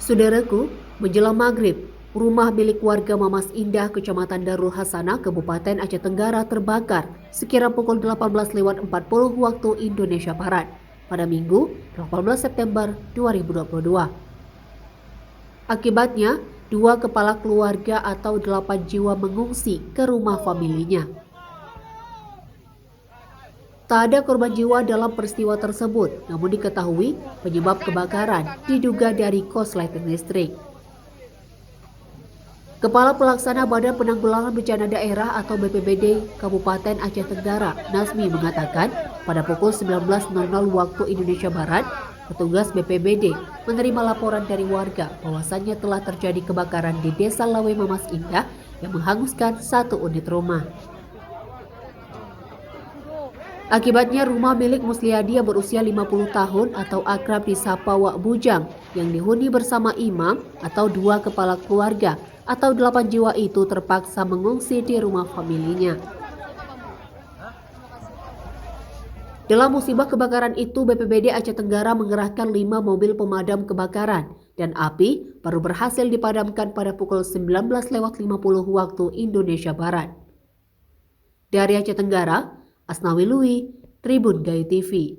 Saudaraku, menjelang maghrib, rumah milik warga Mamas Indah, Kecamatan Darul Hasanah, Kabupaten Aceh Tenggara terbakar sekira pukul 18.40 waktu Indonesia Barat pada Minggu 18 September 2022. Akibatnya, 2 kepala keluarga atau 8 jiwa mengungsi ke rumah familinya. Tak ada korban jiwa dalam peristiwa tersebut, namun diketahui penyebab kebakaran diduga dari korsleting listrik. Kepala Pelaksana Badan Penanggulangan Bencana Daerah atau BPBD Kabupaten Aceh Tenggara, Nazmi, mengatakan pada pukul 19.00 waktu Indonesia Barat, petugas BPBD menerima laporan dari warga bahwasannya telah terjadi kebakaran di Desa Lawe Mamas Indah yang menghanguskan 1 unit rumah. Akibatnya rumah milik Musliadi yang berusia 50 tahun atau akrab disapa Wak Bujang yang dihuni bersama imam atau 2 kepala keluarga atau 8 jiwa itu terpaksa mengungsi di rumah familinya. Dalam musibah kebakaran itu, BPBD Aceh Tenggara mengerahkan 5 mobil pemadam kebakaran dan api baru berhasil dipadamkan pada pukul 19.50 waktu Indonesia Barat. Dari Aceh Tenggara, Asnawi Lui, Tribun Gayo TV.